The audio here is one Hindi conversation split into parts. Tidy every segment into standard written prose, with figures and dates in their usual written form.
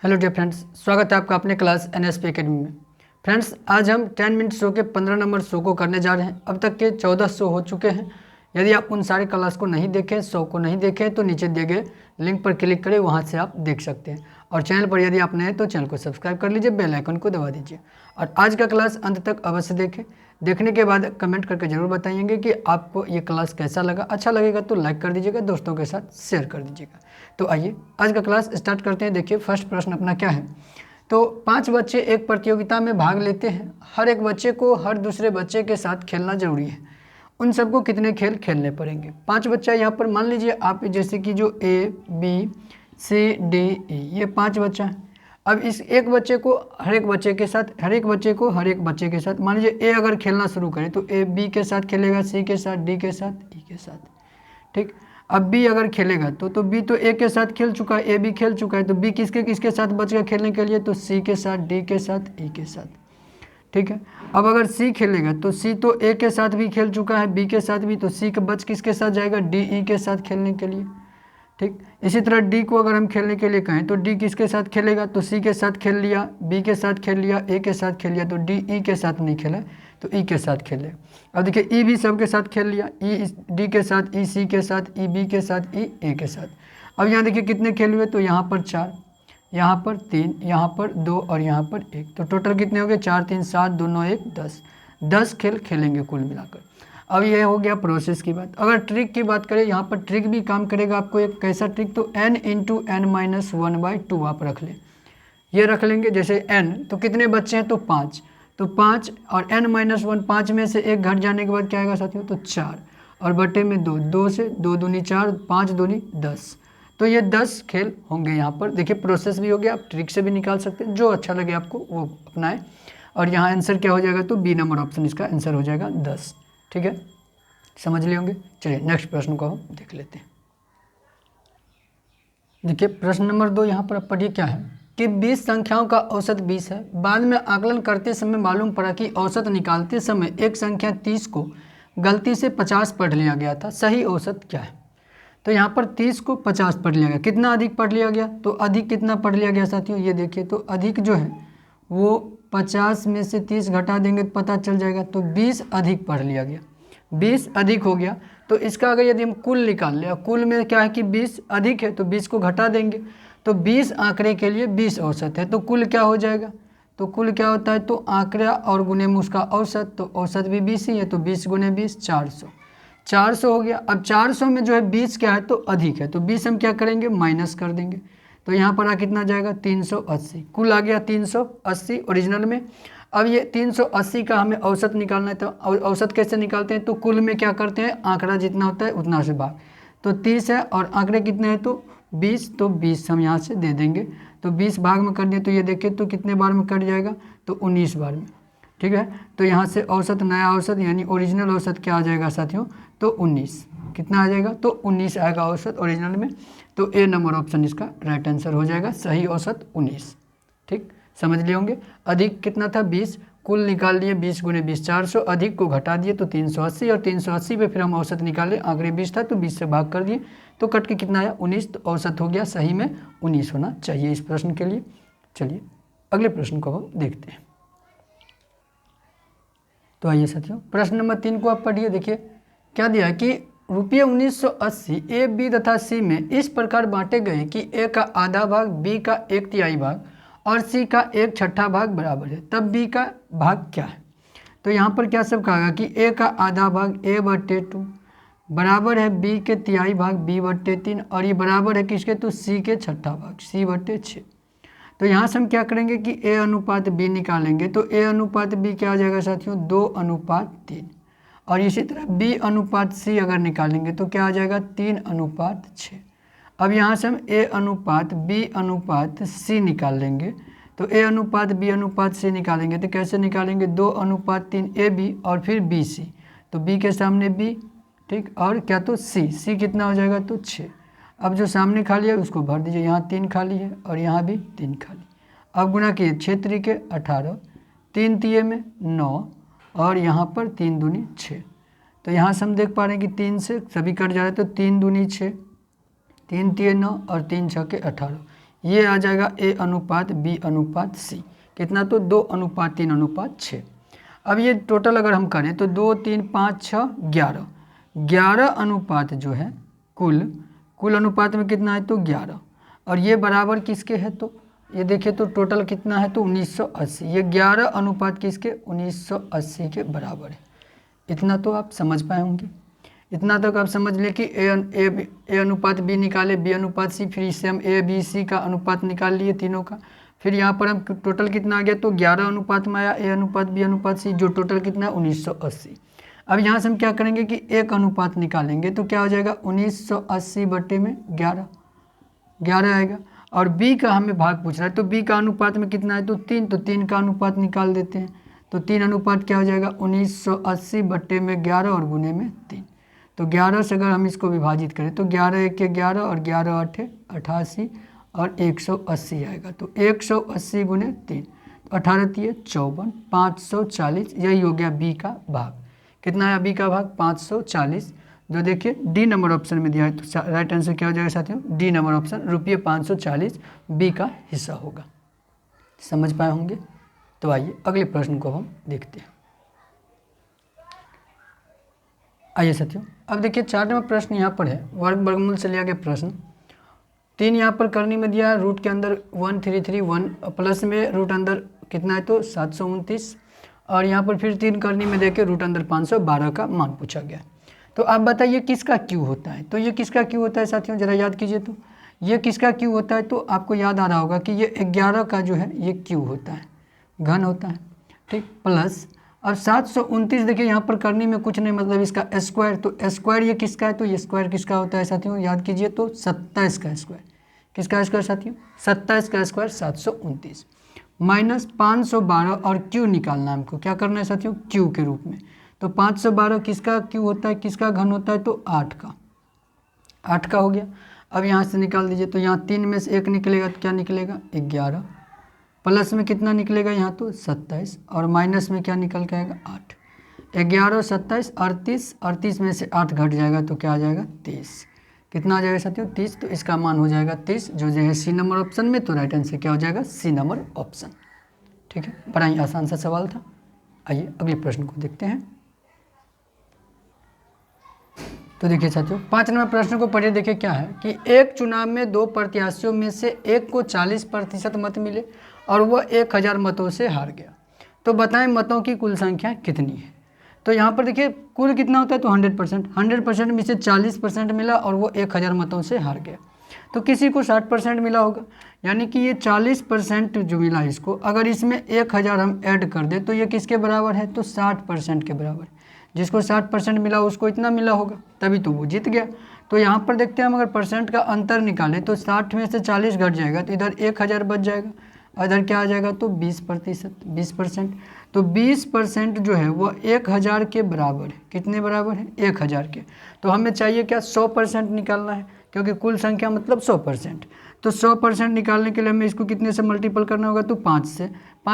हेलो डियर फ्रेंड्स, स्वागत है आपका अपने क्लास एनएसपी एकेडमी में। फ्रेंड्स, आज हम 10 मिनट शो के 15 नंबर शो को करने जा रहे हैं। अब तक के 14 शो हो चुके हैं। यदि आप उन सारे क्लास को नहीं देखें, शो को नहीं देखें, तो नीचे दिए गए लिंक पर क्लिक करें, वहां से आप देख सकते हैं। और चैनल पर यदि आप नए हैं तो चैनल को सब्सक्राइब कर लीजिए, बेल आइकन को दबा दीजिए और आज का क्लास अंत तक अवश्य देखें। देखने के बाद कमेंट करके ज़रूर बताइएंगे कि आपको ये क्लास कैसा लगा। अच्छा लगेगा तो लाइक कर दीजिएगा, दोस्तों के साथ शेयर कर दीजिएगा। तो आइए आज का क्लास स्टार्ट करते हैं। देखिए फर्स्ट प्रश्न अपना क्या है। तो 5 बच्चे एक प्रतियोगिता में भाग लेते हैं। हर एक बच्चे को हर दूसरे बच्चे के साथ खेलना जरूरी है। उन सबको कितने खेल खेलने पड़ेंगे? 5 बच्चा यहाँ पर मान लीजिए आप, जैसे कि जो A B C D E, ये 5 बच्चा है। अब इस एक बच्चे को हर एक बच्चे के साथ, हर एक बच्चे को हर एक बच्चे के साथ, मान लीजिए ए अगर खेलना शुरू करे तो ए बी के साथ खेलेगा, सी के साथ, डी के साथ, ई के साथ, ठीक। अब बी अगर खेलेगा तो बी तो ए के साथ खेल चुका है, ए भी खेल चुका है, तो बी किसके किसके साथ बच गया खेलने के लिए? तो सी के साथ, डी के साथ, ई के साथ, ठीक है। अब अगर सी खेलेगा तो सी तो ए के साथ भी खेल चुका है, बी के साथ भी, तो सी के बच किसके साथ जाएगा? डी ई के साथ खेलने के लिए, ठीक। इसी तरह डी को अगर हम खेलने के लिए कहें तो डी किसके साथ खेलेगा? तो सी के साथ खेल लिया, बी के साथ खेल लिया, ए के साथ खेल लिया, तो डी ई के साथ नहीं खेला तो ई के साथ खेले। अब देखिए ई भी सब के साथ खेल लिया, ई डी के साथ, ई सी के साथ, ई बी के साथ, ई ए के साथ। अब यहाँ देखिए कितने खेल हुए? तो यहाँ पर 4, यहाँ पर 3, यहाँ पर 2 और यहाँ पर 1। तो टोटल कितने हो गए? 4 3 7 2 9 1 10। 10 खेल खेलेंगे कुल मिलाकर। अब ये हो गया प्रोसेस की बात। अगर ट्रिक की बात करें, यहाँ पर ट्रिक भी काम करेगा आपको। एक कैसा ट्रिक? तो n इंटू एन माइनस 1/2 आप रख लें, ये रख लेंगे। जैसे n तो कितने बच्चे हैं? तो 5, तो 5 और n माइनस 1, 5 में से 1 घट जाने के बाद क्या आएगा साथियों? तो 4 और बटे में 2, 2 से 2 दूनी 4, 5 दूनी 10। तो ये 10 खेल होंगे यहाँ पर। देखिए प्रोसेस भी हो गया, आप ट्रिक से भी निकाल सकते हैं, जो अच्छा लगे आपको वो अपनाएं। और यहाँ आंसर क्या हो जाएगा? तो बी नंबर ऑप्शन इसका आंसर हो जाएगा 10, ठीक है। समझ लिए होंगे। चलिए नेक्स्ट प्रश्न को हम देख लेते हैं। देखिए प्रश्न नंबर 2 यहाँ पर आप पढ़िए क्या है कि 20 संख्याओं का औसत 20 है। बाद में आकलन करते समय मालूम पड़ा कि औसत निकालते समय एक संख्या 30 को गलती से 50 पढ़ लिया गया था। सही औसत क्या है? तो यहाँ पर 30 को 50 पढ़ लिया गया। कितना अधिक पढ़ लिया गया? तो अधिक कितना पढ़ लिया गया साथियों? ये देखिए, तो अधिक जो है वो 50 में से 30 घटा देंगे तो पता चल जाएगा। तो 20 अधिक पढ़ लिया गया, 20 अधिक हो गया। तो इसका अगर यदि हम कुल निकाल लें, कुल में क्या है कि 20 अधिक है तो 20 को घटा देंगे, तो 20 आंकड़े के लिए 20 औसत है। तो कुल क्या हो जाएगा? तो कुल क्या होता है? तो आंकड़ा और गुने में उसका औसत, तो औसत भी 20 ही है, तो 20 गुने 20 400, 400 हो गया। अब 400 में जो है 20 क्या है? तो अधिक है, तो 20 हम क्या करेंगे? माइनस कर देंगे। तो यहाँ पर कितना जाएगा? 380। कुल आ गया 380 ओरिजिनल में। अब ये 380 का हमें औसत निकालना है। तो औसत कैसे निकालते हैं? तो कुल में क्या करते हैं? आंकड़ा जितना होता है उतना से भाग। तो 30 है और आंकड़े कितने हैं? तो 20, तो 20 हम यहाँ से दे देंगे। तो 20 भाग में कर दिए तो ये देखिए तो कितने बार में कट जाएगा? तो 19 बार में, ठीक है। तो यहाँ से औसत, नया औसत यानी ओरिजिनल औसत क्या आ जाएगा साथियों? तो 19। कितना आ जाएगा? तो 19 आएगा औसत ओरिजिनल में। तो ए नंबर ऑप्शन इसका राइट आंसर हो जाएगा। सही औसत 19, ठीक। समझ लिए होंगे। अधिक कितना था? 20। कुल निकाल लिए 20 गुने 20 400, अधिक को घटा दिए तो 380 और 380 पे फिर हम औसत निकाले। आंकड़े 20 था तो 20 से भाग कर दिए तो कट के कितना आया? 19। तो औसत हो गया सही में 19 होना चाहिए इस प्रश्न के लिए। चलिए अगले प्रश्न को हम देखते हैं। तो आइए साथियों प्रश्न नंबर 3 को आप पढ़िए। देखिए क्या दिया है कि रुपये 1980 ए बी तथा सी में इस प्रकार बांटे गए कि ए का आधा भाग, बी का 1/3 भाग और सी का 1/6 भाग बराबर है। तब बी का भाग क्या है? तो यहाँ पर क्या सब कहा कि ए का आधा भाग a/2 बराबर है बी के तिहाई भाग b/3 और ये बराबर है किसके? तो सी के 6ठा भाग c/6। तो यहाँ से हम क्या करेंगे कि a अनुपात b निकालेंगे। तो a अनुपात b क्या आ जाएगा साथियों? 2:3। और इसी तरह b अनुपात c अगर निकालेंगे तो क्या आ जाएगा? 3:6। अब यहाँ से हम a अनुपात b अनुपात c निकाल लेंगे। तो a अनुपात b अनुपात c निकालेंगे तो कैसे निकालेंगे? 2:3 ab और फिर bc, तो b के सामने b, ठीक, और क्या? तो c कितना हो जाएगा? तो 6। अब जो सामने खाली है उसको भर दीजिए। यहाँ 3 खाली है और यहाँ भी 3 खाली। अब गुना किए 6 त्रिके 18, 3 तिये में 9 और यहाँ पर 3 दूनी 6। तो यहाँ से हम देख पा रहे हैं कि 3 से सभी कट जा रहे हैं। तो 3 दूनी 6, 3 तिये 9 और 3 छके 18। ये आ जाएगा A/B/C, कितना तो 2:3:6। अब ये टोटल अगर हम करें तो 2 3 5 6 11, 11 अनुपात जो है कुल अनुपात में कितना है तो 11, और ये बराबर किसके है तो ये देखिए तो टोटल कितना है तो 1980, ये 11 अनुपात किसके 1980 के बराबर है। इतना तो आप समझ पाए होंगे। इतना तक आप समझ लें कि ए अनुपात बी निकाले, बी अनुपात सी, फिर इससे हम ए बी सी का अनुपात निकाल लिए तीनों का। फिर यहाँ पर हम टोटल कितना आ गया तो 11 अनुपात में आया ए अनुपात बी अनुपात सी, जो टोटल कितना है 1980। अब यहाँ से हम क्या करेंगे कि एक अनुपात निकालेंगे तो क्या हो जाएगा 1980/11 11 आएगा। और b का हमें भाग पूछ रहा है तो b का अनुपात में कितना है तो 3, तो 3 का अनुपात निकाल देते हैं। तो 3 अनुपात क्या हो जाएगा 1980/11 और गुने में 3। तो 11 से अगर हम इसको विभाजित करें तो 11 1 11 और 11 8 88 और 180 आएगा। तो 180 गुने 3, 18 3 54, 540, यही हो गया बी का भाग। कितना है बी का भाग 540, जो देखिए डी नंबर ऑप्शन में दिया है। तो राइट आंसर क्या हो जाएगा साथियों डी नंबर ऑप्शन, रुपये 540 बी का हिस्सा होगा। समझ पाए होंगे। तो आइए अगले प्रश्न को हम देखते हैं। आइए साथियों अब देखिए 4 नंबर प्रश्न यहाँ पर है, वर्गमूल से लिया गया प्रश्न। 3 यहाँ पर करनी में दिया है, रूट के अंदर 1331 प्लस में रूट अंदर कितना है तो 729, और यहाँ पर फिर 3 करनी में देके रूट अंदर 512 का मान पूछा गया। तो आप बताइए किसका क्यू होता है। तो ये किसका क्यू होता है साथियों, जरा याद कीजिए। तो ये किसका क्यू होता है तो आपको याद आ रहा होगा कि ये 11 का जो है ये क्यू होता है, घन होता है, ठीक। प्लस अब 729 देखिए यहाँ पर करनी में कुछ नहीं, मतलब इसका स्क्वायर। तो स्क्वायर ये किसका है तो ये स्क्वायर किसका होता है साथियों, याद कीजिए। तो 27 का स्क्वायर, किसका स्क्वायर साथियों 27 का स्क्वायर 729, माइनस 512 और क्यू निकालना है हमको। क्या करना है साथियों क्यू के रूप में। तो 512 किसका क्यू होता है, किसका घन होता है तो 8 का हो गया। अब यहाँ से निकाल दीजिए। तो यहाँ 3 में से 1 निकलेगा तो क्या निकलेगा 11, प्लस में कितना निकलेगा यहाँ तो 27, और माइनस में क्या निकल के आएगा 8। 11 27 38, 38 में से 8 घट जाएगा तो क्या आ जाएगा 30। कितना आ जाएगा साथियों 30। तो इसका मान हो जाएगा 30, जो है सी नंबर ऑप्शन में। तो राइट आंसर क्या हो जाएगा सी नंबर ऑप्शन, ठीक है। बड़ा ही आसान सा सवाल था। आइए अगले प्रश्न को देखते हैं। तो देखिए साथियों 5 नंबर प्रश्न को पढ़िए। देखिए क्या है कि एक चुनाव में 2 प्रत्याशियों में से एक को 40% मत मिले और वह 1000 मतों से हार गया। तो बताएं मतों की कुल संख्या कितनी है। तो यहाँ पर देखिए कुल कितना होता है तो 100% में से 40% मिला और वो 1000 मतों से हार गया। तो किसी को 60% मिला होगा, यानी कि ये 40% जो मिला इसको, अगर इसमें 1000 हम ऐड कर दें तो ये किसके बराबर है तो 60% के बराबर। जिसको 60% मिला उसको इतना मिला होगा, तभी तो वो जीत गया। तो यहाँ पर देखते हैं हम अगर परसेंट का अंतर निकालें तो 60 में से 40 घट जाएगा तो इधर 1000 बच जाएगा, इधर क्या आ जाएगा तो 20%। तो 20% जो है वो 1000 के बराबर है। कितने बराबर है 1000 के। तो हमें चाहिए क्या 100% निकालना है, क्योंकि कुल संख्या मतलब 100%। तो 100% निकालने के लिए हमें इसको कितने से मल्टीपल करना होगा तो 5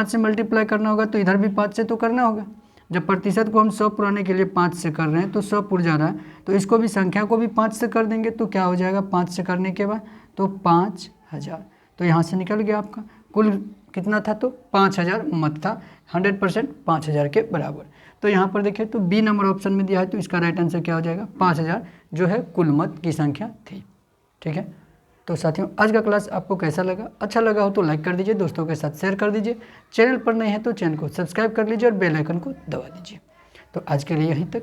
से मल्टीप्लाई करना होगा। तो इधर भी 5 से तो करना होगा। जब प्रतिशत को हम 100 पुराने के लिए 5 से कर रहे हैं तो 100 पुर जा रहा है, तो इसको भी संख्या को भी 5 से कर देंगे तो क्या हो जाएगा 5 से करने के बाद तो 5000। तो यहाँ से निकल गया आपका कुल कितना था तो 5000 मत था, 100% 5000 के बराबर। तो यहाँ पर देखिए तो बी नंबर ऑप्शन में दिया है, तो इसका राइट आंसर क्या हो जाएगा 5000 जो है कुल मत की संख्या थी, ठीक है। तो साथियों आज का क्लास आपको कैसा लगा, अच्छा लगा हो तो लाइक कर दीजिए, दोस्तों के साथ शेयर कर दीजिए। चैनल पर नए हैं तो चैनल को सब्सक्राइब कर लीजिए और बेल आइकन को दबा दीजिए। तो आज के लिए यहीं तक,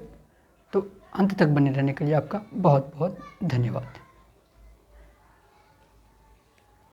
तो अंत तक बने रहने के लिए आपका बहुत बहुत धन्यवाद।